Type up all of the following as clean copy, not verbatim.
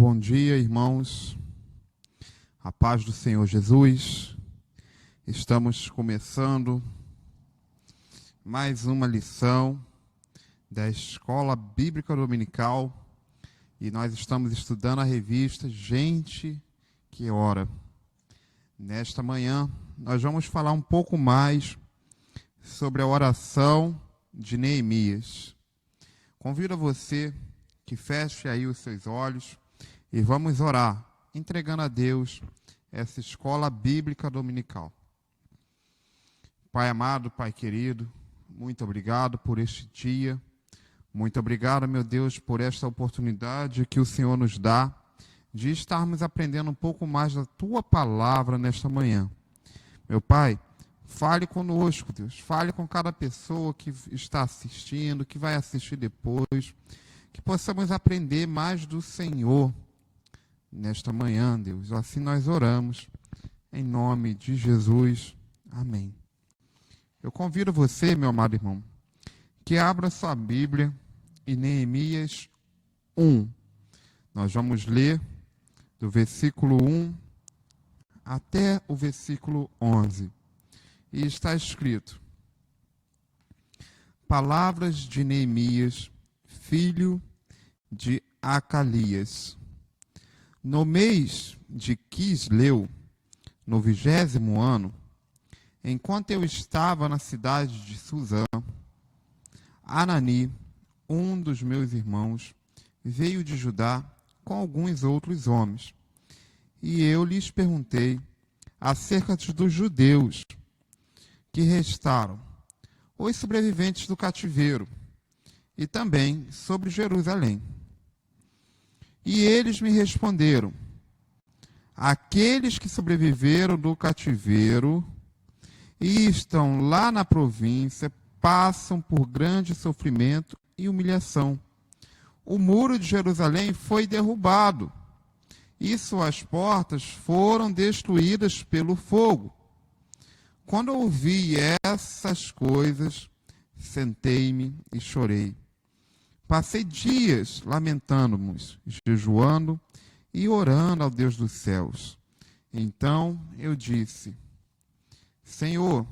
Bom dia, irmãos. A paz do Senhor Jesus. Estamos começando mais uma lição da Escola Bíblica Dominical e nós estamos estudando a revista Gente que Ora. Nesta manhã, nós vamos falar um pouco mais sobre a oração de Neemias. Convido a você que feche aí os seus olhos e vamos orar, entregando a Deus essa escola bíblica dominical. Pai amado, Pai querido, muito obrigado por este dia. Muito obrigado, meu Deus, por esta oportunidade que o Senhor nos dá de estarmos aprendendo um pouco mais da Tua palavra nesta manhã. Meu Pai, fale conosco, Deus. Fale com cada pessoa que está assistindo, que vai assistir depois. Que possamos aprender mais do Senhor nesta manhã, Deus. Assim nós oramos, em nome de Jesus. Amém. Eu convido você, meu amado irmão, que abra sua Bíblia em Neemias 1. Nós vamos ler do versículo 1 até o versículo 11. E está escrito: Palavras de Neemias, filho de Acalias. No mês de Quisleu, no 20º ano, enquanto eu estava na cidade de Suzã, Anani, um dos meus irmãos, veio de Judá com alguns outros homens. E eu lhes perguntei acerca dos judeus que restaram, os sobreviventes do cativeiro, e também sobre Jerusalém. E eles me responderam: aqueles que sobreviveram do cativeiro e estão lá na província passam por grande sofrimento e humilhação. O muro de Jerusalém foi derrubado e suas portas foram destruídas pelo fogo. Quando ouvi essas coisas, sentei-me e chorei. Passei dias lamentando-nos, jejuando e orando ao Deus dos céus. Então eu disse: Senhor,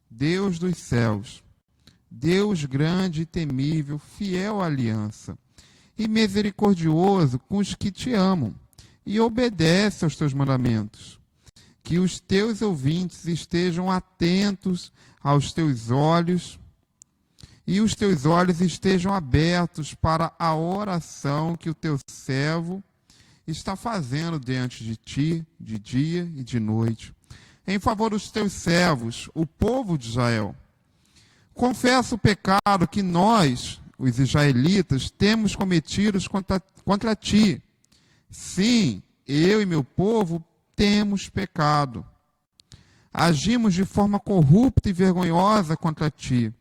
Deus dos céus, Deus grande e temível, fiel à aliança, e misericordioso com os que te amam e obedecem aos teus mandamentos, que os teus ouvintes estejam atentos aos teus olhos e os teus olhos estejam abertos para a oração que o teu servo está fazendo diante de ti, de dia e de noite, em favor dos teus servos, o povo de Israel. Confesso o pecado que nós, os israelitas, temos cometido contra ti. Sim, eu e meu povo temos pecado. Agimos de forma corrupta e vergonhosa contra ti.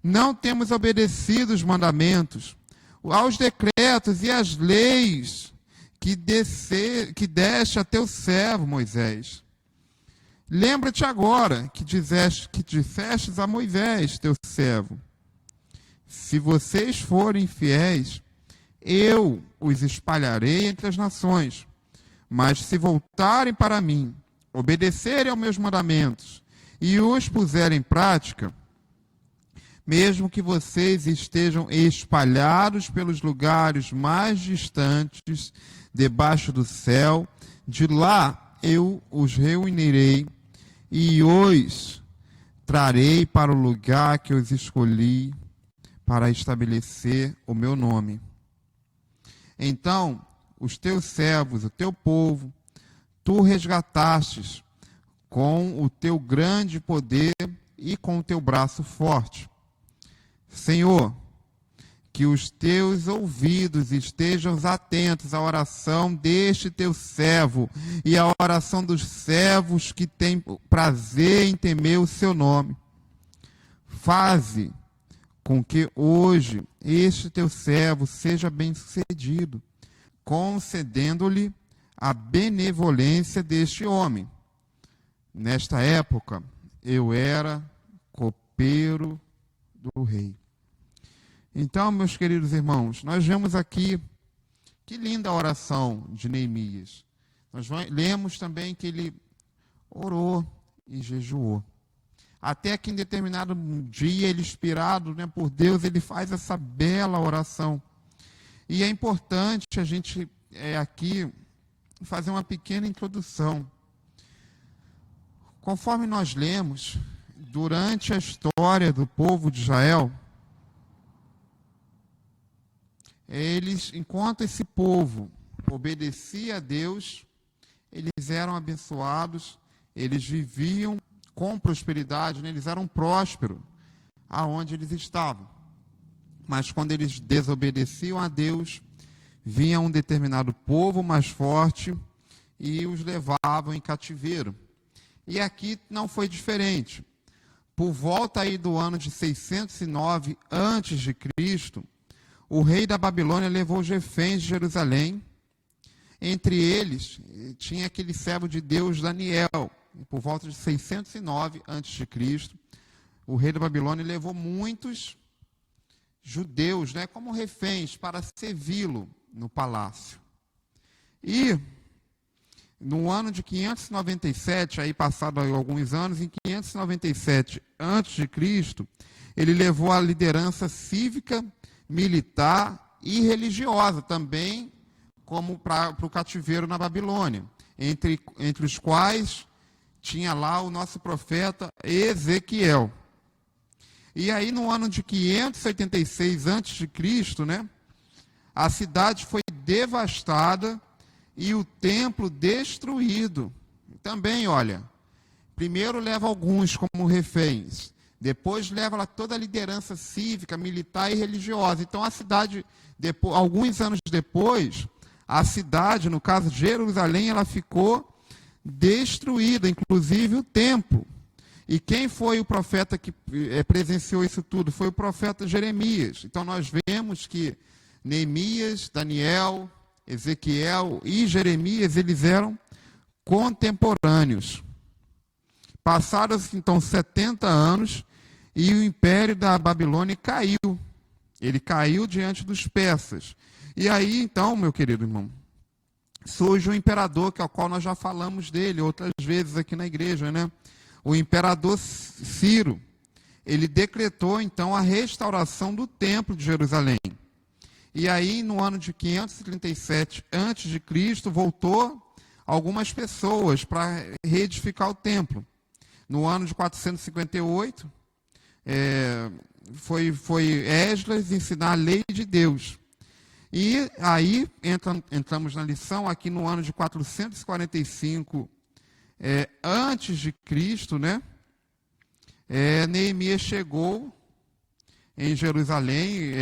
Não temos obedecido os mandamentos, aos decretos e às leis que deste a teu servo Moisés. Lembra-te agora que dissestes a Moisés, teu servo: se vocês forem fiéis, eu os espalharei entre as nações. Mas se voltarem para mim, obedecerem aos meus mandamentos e os puserem em prática, mesmo que vocês estejam espalhados pelos lugares mais distantes debaixo do céu, de lá eu os reunirei e os trarei para o lugar que eu os escolhi para estabelecer o meu nome. Então, os teus servos, o teu povo, tu resgatastes com o teu grande poder e com o teu braço forte. Senhor, que os teus ouvidos estejam atentos à oração deste teu servo e à oração dos servos que têm prazer em temer o seu nome. Faze com que hoje este teu servo seja bem-sucedido, concedendo-lhe a benevolência deste homem. Nesta época, eu era copeiro do rei. Então, meus queridos irmãos, nós vemos aqui que linda oração de Neemias. Nós lemos também que ele orou e jejuou. Até que em determinado dia, ele, inspirado, né, por Deus, ele faz essa bela oração. E é importante a gente aqui fazer uma pequena introdução. Conforme nós lemos, durante a história do povo de Israel, enquanto esse povo obedecia a Deus, eles eram abençoados, eles viviam com prosperidade, né? Eles eram prósperos aonde eles estavam. Mas quando eles desobedeciam a Deus, vinha um determinado povo mais forte e os levavam em cativeiro. E aqui não foi diferente. Por volta aí do ano de 609 a.C., o rei da Babilônia levou os reféns de Jerusalém. Entre eles, tinha aquele servo de Deus, Daniel. Por volta de 609 a.C., o rei da Babilônia levou muitos judeus, né, como reféns para servi-lo no palácio. E no ano de 597, aí passado alguns anos, em 597 a.C., ele levou a liderança cívica, militar e religiosa também, como para o cativeiro na Babilônia, entre os quais tinha lá o nosso profeta Ezequiel. E aí no ano de 586 a.C., né, a cidade foi devastada e o templo destruído. Também, olha, primeiro leva alguns como reféns, depois leva toda a liderança cívica, militar e religiosa. Então a cidade, alguns anos depois, a cidade, no caso Jerusalém, ela ficou destruída, inclusive o templo. E quem foi o profeta que presenciou isso tudo? Foi o profeta Jeremias. Então nós vemos que Neemias, Daniel, Ezequiel e Jeremias, eles eram contemporâneos. Passaram então 70 anos e o império da Babilônia caiu. Ele caiu diante dos persas. E aí então, meu querido irmão, surge o imperador, que é o qual nós já falamos dele outras vezes aqui na igreja, né? O imperador Ciro. Ele decretou então a restauração do templo de Jerusalém. E aí, no ano de 537 a.C., voltou algumas pessoas para reedificar o templo. No ano de 458, foi Esdras ensinar a lei de Deus. E aí, entramos na lição, aqui no ano de 445 antes de Cristo, né? Neemias chegou em Jerusalém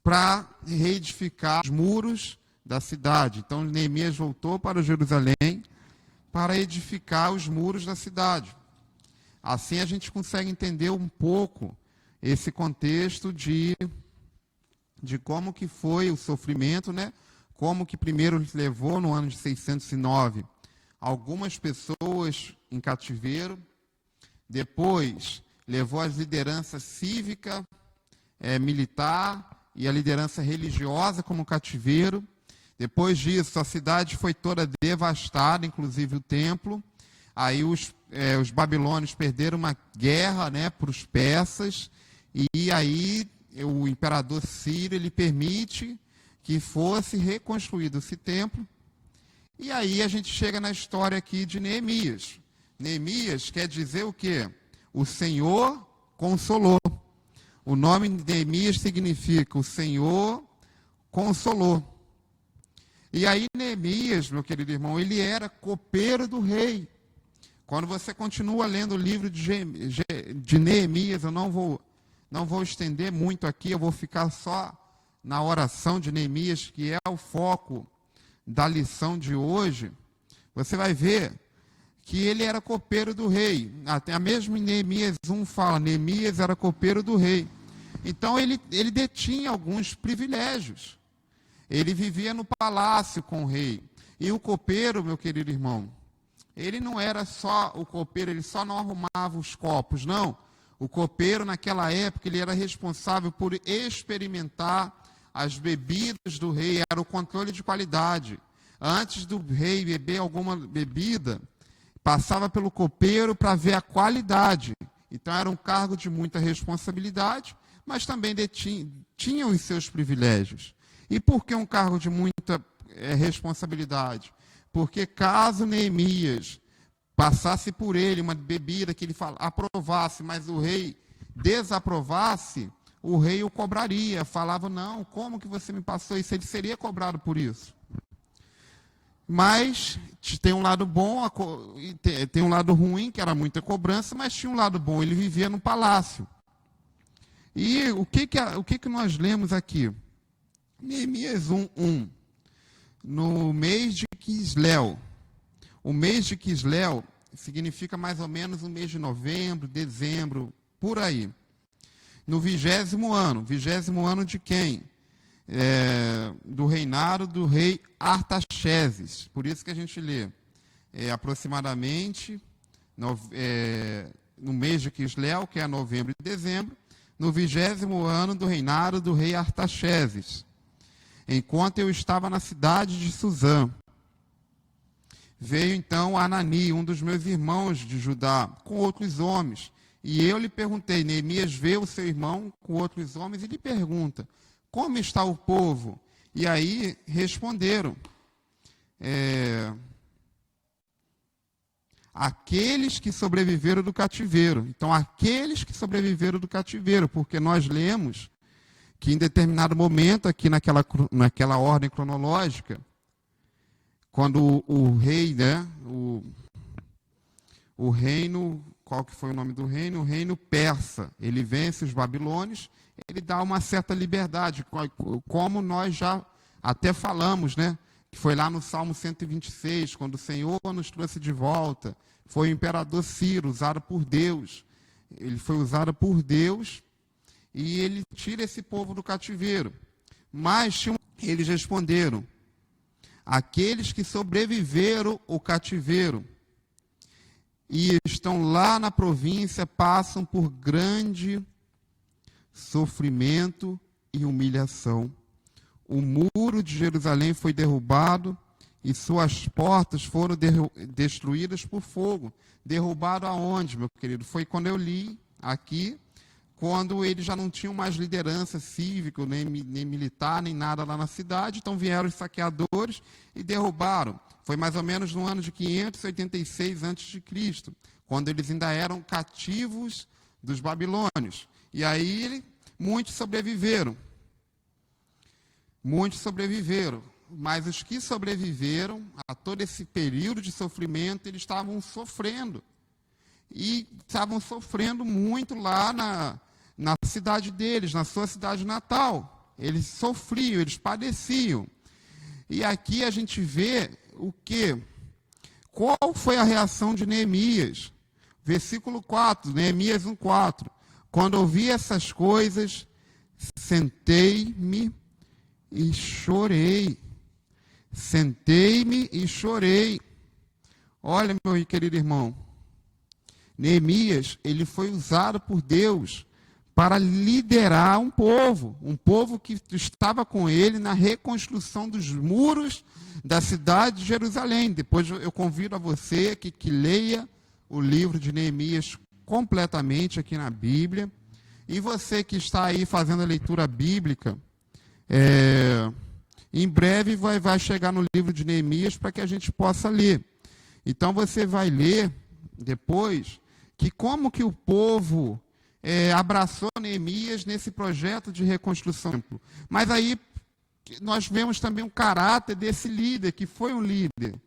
para reedificar os muros da cidade. Então, Neemias voltou para Jerusalém para edificar os muros da cidade. Assim, a gente consegue entender um pouco esse contexto de como que foi o sofrimento, né? Como que primeiro levou no ano de 609 algumas pessoas em cativeiro, depois levou as lideranças cívica, militar e a liderança religiosa como cativeiro. Depois disso, a cidade foi toda devastada, inclusive o templo. Aí os babilônios perderam uma guerra, né, para os persas, e aí o imperador Ciro ele permite que fosse reconstruído esse templo. E aí a gente chega na história aqui de Neemias. Neemias quer dizer o quê? O Senhor consolou. O nome de Neemias significa o Senhor consolou. E aí Neemias, meu querido irmão, ele era copeiro do rei. Quando você continua lendo o livro de Neemias, eu não vou estender muito aqui, eu vou ficar só na oração de Neemias, que é o foco da lição de hoje. Você vai ver que ele era copeiro do rei. Até a mesma Neemias 1 fala, Neemias era copeiro do rei. Então ele detinha alguns privilégios. Ele vivia no palácio com o rei. E o copeiro, meu querido irmão, ele não era só o copeiro, ele só não arrumava os copos, não. O copeiro, naquela época, ele era responsável por experimentar as bebidas do rei, era o controle de qualidade. Antes do rei beber alguma bebida, passava pelo copeiro para ver a qualidade. Então era um cargo de muita responsabilidade, mas também tinha os seus privilégios. E por que um cargo de muita responsabilidade? Porque caso Neemias passasse por ele uma bebida que ele aprovasse, mas o rei desaprovasse, o rei o cobraria. Falava, não, como que você me passou isso? Ele seria cobrado por isso. Mas tem um lado bom e tem um lado ruim, que era muita cobrança, mas tinha um lado bom, ele vivia no palácio. E o que nós lemos aqui? Neemias 1:1. No mês de Quisleu. O mês de Quisleu significa mais ou menos o mês de novembro, dezembro, por aí. No 20º ano. 20º ano de quem? Do reinado do rei Artaxerxes. Por isso que a gente lê aproximadamente no mês de Quisleu, que é novembro e dezembro, no 20º ano do reinado do rei Artaxerxes, enquanto eu estava na cidade de Suzã. Veio então Anani, um dos meus irmãos de Judá, com outros homens. E eu lhe perguntei, Neemias vê o seu irmão com outros homens e lhe pergunta, como está o povo? E aí responderam, aqueles que sobreviveram do cativeiro. Então, aqueles que sobreviveram do cativeiro, porque nós lemos que em determinado momento, aqui naquela ordem cronológica, quando o rei, o reino, qual que foi o nome do reino? O reino persa, ele vence os babilônios, ele dá uma certa liberdade, como nós já até falamos, né? Que foi lá no Salmo 126, quando o Senhor nos trouxe de volta, foi o imperador Ciro, usado por Deus. Ele foi usado por Deus e ele tira esse povo do cativeiro. Mas eles responderam, aqueles que sobreviveram ao cativeiro e estão lá na província passam por grande sofrimento e humilhação. O muro de Jerusalém foi derrubado e suas portas foram destruídas por fogo. Derrubado aonde, meu querido? Foi quando eu li aqui, quando eles já não tinham mais liderança cívica, nem militar, nem nada lá na cidade, então vieram os saqueadores e derrubaram. Foi mais ou menos no ano de 586 a.C., quando eles ainda eram cativos dos babilônios. E aí muitos sobreviveram. Muitos sobreviveram. Mas os que sobreviveram a todo esse período de sofrimento, eles estavam sofrendo. E estavam sofrendo muito lá na cidade deles, na sua cidade natal. Eles sofriam, eles padeciam. E aqui a gente vê o quê? Qual foi a reação de Neemias? Versículo 4, Neemias 1:4. Quando ouvi essas coisas, sentei-me e chorei. Sentei-me e chorei. Olha, meu querido irmão, Neemias, ele foi usado por Deus para liderar um povo que estava com ele na reconstrução dos muros da cidade de Jerusalém. Depois eu convido a você que leia o livro de Neemias completamente aqui na Bíblia. E você que está aí fazendo a leitura bíblica, em breve vai chegar no livro de Neemias para que a gente possa ler. Então você vai ler depois que como que o povo abraçou Neemias nesse projeto de reconstrução do templo. Mas aí nós vemos também o caráter desse líder, que foi um líder.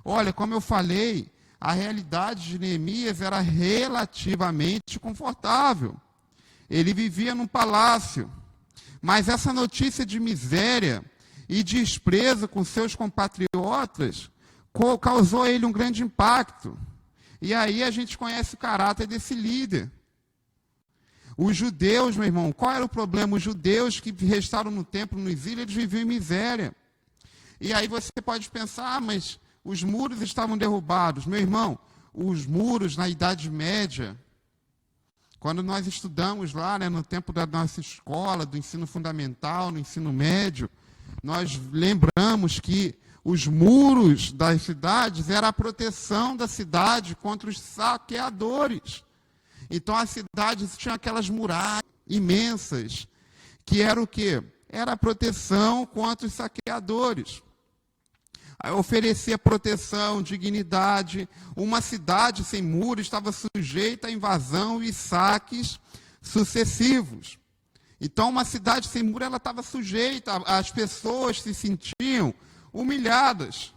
Olha, como eu falei, a realidade de Neemias era relativamente confortável. Ele vivia num palácio. Mas essa notícia de miséria e desprezo com seus compatriotas causou a ele um grande impacto. E aí a gente conhece o caráter desse líder. Os judeus, meu irmão, qual era o problema? Os judeus que restaram no templo, no exílio, eles viviam em miséria. E aí você pode pensar, mas os muros estavam derrubados. Meu irmão, os muros na Idade Média, Quando nós estudamos lá, né, no tempo da nossa escola, do ensino fundamental, no ensino médio, nós lembramos que os muros das cidades era a proteção da cidade contra os saqueadores. Então, as cidades tinham aquelas muralhas imensas, que era o quê? Era a proteção contra os saqueadores. Oferecia proteção, dignidade. Uma cidade sem muro estava sujeita a invasão e saques sucessivos. Então, uma cidade sem muro, ela estava sujeita, as pessoas se sentiam humilhadas.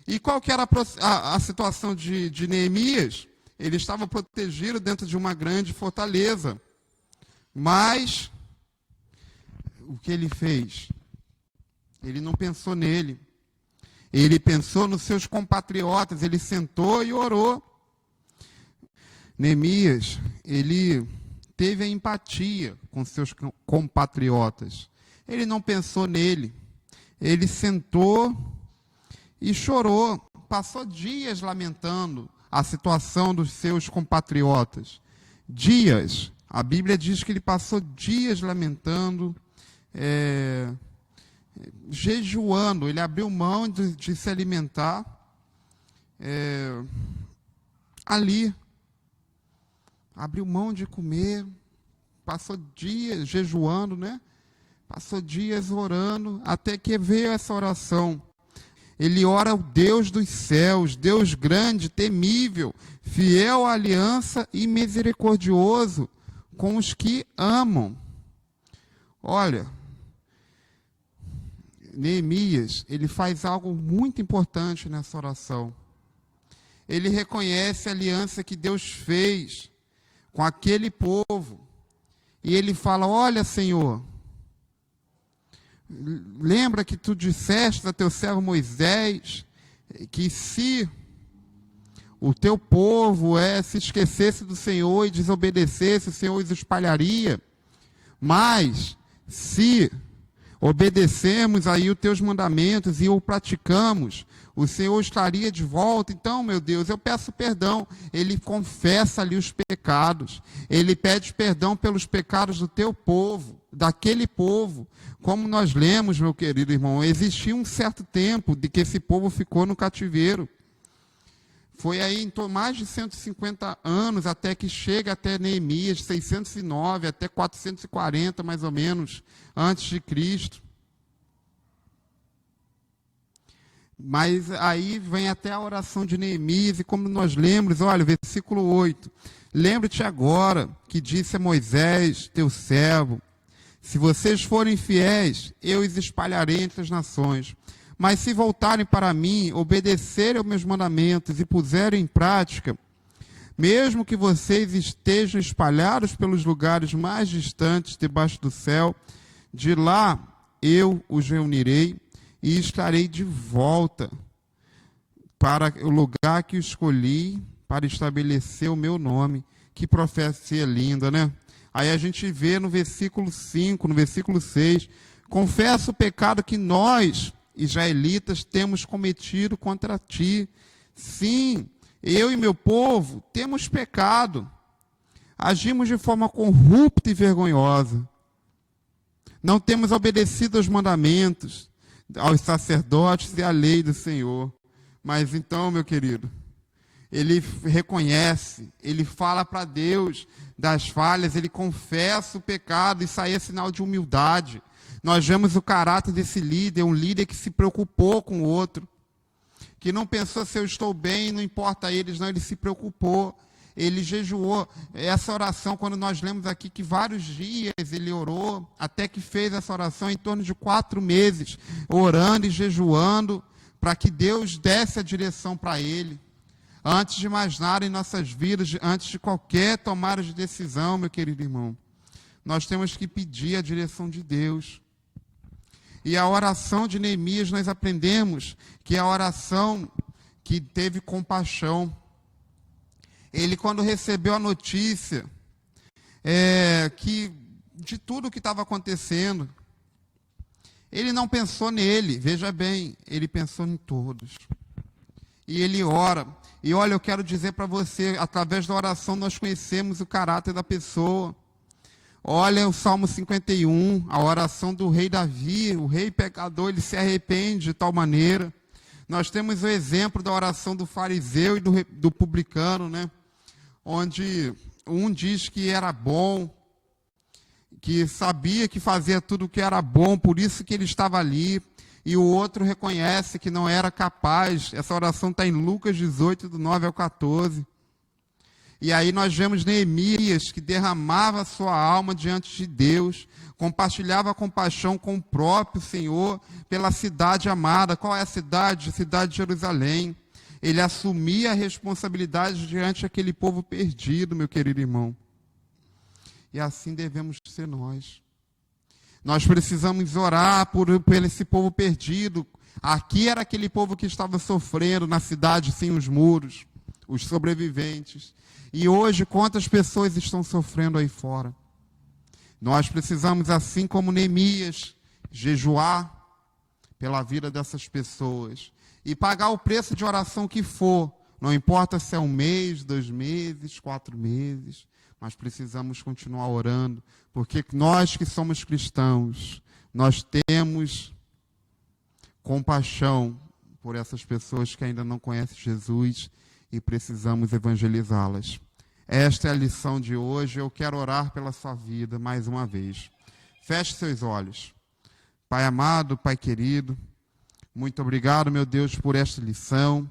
E qual que era a situação de Neemias? Ele estava protegido dentro de uma grande fortaleza. Mas, o que ele fez? Ele não pensou nele. Ele pensou nos seus compatriotas, ele sentou e orou. Neemias, ele teve a empatia com seus compatriotas. Ele não pensou nele. Ele sentou e chorou. Passou dias lamentando a situação dos seus compatriotas. Dias. A Bíblia diz que ele passou dias lamentando, jejuando. Ele abriu mão de se alimentar ali. Abriu mão de comer. Passou dias jejuando, né? Passou dias orando, até que veio essa oração. Ele ora ao Deus dos céus, Deus grande, temível, fiel à aliança e misericordioso com os que amam. Olha, Neemias, ele faz algo muito importante nessa oração. Ele reconhece a aliança que Deus fez com aquele povo. E ele fala, olha, Senhor, lembra que tu disseste a teu servo Moisés que se o teu povo se esquecesse do Senhor e desobedecesse, o Senhor os espalharia. Mas se obedecemos aí os teus mandamentos e o praticamos, o Senhor estaria de volta. Então, meu Deus, eu peço perdão. Ele confessa ali os pecados. Ele pede perdão pelos pecados do teu povo, daquele povo. Como nós lemos, meu querido irmão, existia um certo tempo de que esse povo ficou no cativeiro. Foi aí em mais de 150 anos até que chega até Neemias, 609 até 440 mais ou menos, antes de Cristo. Mas aí vem até a oração de Neemias, e como nós lembramos, olha, versículo 8. Lembra-te agora que disse a Moisés, teu servo, se vocês forem fiéis, eu os espalharei entre as nações. Mas se voltarem para mim, obedecerem aos meus mandamentos e puserem em prática, mesmo que vocês estejam espalhados pelos lugares mais distantes debaixo do céu, de lá eu os reunirei e estarei de volta para o lugar que escolhi para estabelecer o meu nome. Que profecia linda, né? Aí a gente vê no versículo 5, no versículo 6, confessa o pecado que nós, israelitas, temos cometido contra ti. Sim, eu e meu povo temos pecado. Agimos de forma corrupta e vergonhosa. Não temos obedecido aos mandamentos, aos sacerdotes e à lei do Senhor. Mas então, meu querido, ele reconhece, ele fala para Deus das falhas, ele confessa o pecado, isso aí é sinal de humildade. Nós vemos o caráter desse líder, um líder que se preocupou com o outro, que não pensou se eu estou bem, não importa a eles, não, ele se preocupou, ele jejuou. Essa oração, quando nós lemos aqui que vários dias ele orou, até que fez essa oração em torno de 4 meses, orando e jejuando, para que Deus desse a direção para ele. Antes de mais nada em nossas vidas, antes de qualquer tomada de decisão, meu querido irmão, nós temos que pedir a direção de Deus. E a oração de Neemias, nós aprendemos que é a oração que teve compaixão. Ele, quando recebeu a notícia que de tudo o que estava acontecendo, ele não pensou nele, veja bem, ele pensou em todos. e ele ora. E olha, eu quero dizer para você, através da oração nós conhecemos o caráter da pessoa. Olha o Salmo 51, a oração do rei Davi, o rei pecador, ele se arrepende de tal maneira. Nós temos o exemplo da oração do fariseu e do publicano, né? Onde um diz que era bom, que sabia que fazia tudo o que era bom, por isso que ele estava ali, e o outro reconhece que não era capaz. Essa oração está em Lucas 18, do 9 ao 14. E aí nós vemos Neemias, que derramava sua alma diante de Deus, compartilhava compaixão com o próprio Senhor pela cidade amada. Qual é a cidade? A cidade de Jerusalém. Ele assumia a responsabilidade diante daquele povo perdido, meu querido irmão. E assim devemos ser nós. Nós precisamos orar por esse povo perdido. Aqui era aquele povo que estava sofrendo na cidade sem os muros, os sobreviventes. E hoje, quantas pessoas estão sofrendo aí fora? Nós precisamos, assim como Neemias, jejuar pela vida dessas pessoas e pagar o preço de oração que for. Não importa se é 1 mês, 2 meses, 4 meses, mas precisamos continuar orando, porque nós que somos cristãos, nós temos compaixão por essas pessoas que ainda não conhecem Jesus e precisamos evangelizá-las. Esta é a lição de hoje. Eu quero orar pela sua vida mais uma vez. Feche seus olhos. Pai amado, Pai querido, muito obrigado, meu Deus, por esta lição.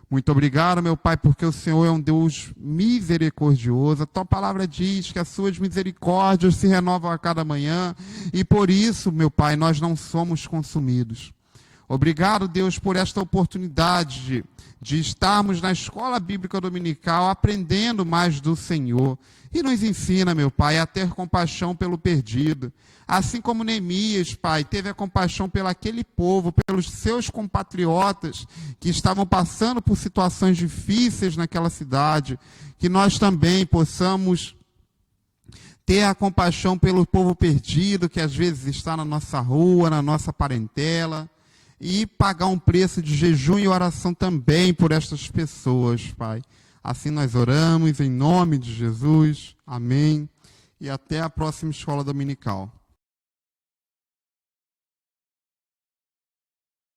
Muito obrigado, meu Pai, porque o Senhor é um Deus misericordioso. A tua palavra diz que as suas misericórdias se renovam a cada manhã e por isso, meu Pai, nós não somos consumidos. Obrigado, Deus, por esta oportunidade de estarmos na escola bíblica dominical aprendendo mais do Senhor. E nos ensina, meu Pai, a ter compaixão pelo perdido. Assim como Neemias, Pai, teve a compaixão pelo aquele povo, pelos seus compatriotas que estavam passando por situações difíceis naquela cidade, que nós também possamos ter a compaixão pelo povo perdido, que às vezes está na nossa rua, na nossa parentela, e pagar um preço de jejum e oração também por estas pessoas, Pai. Assim nós oramos em nome de Jesus. Amém. E até a próxima escola dominical.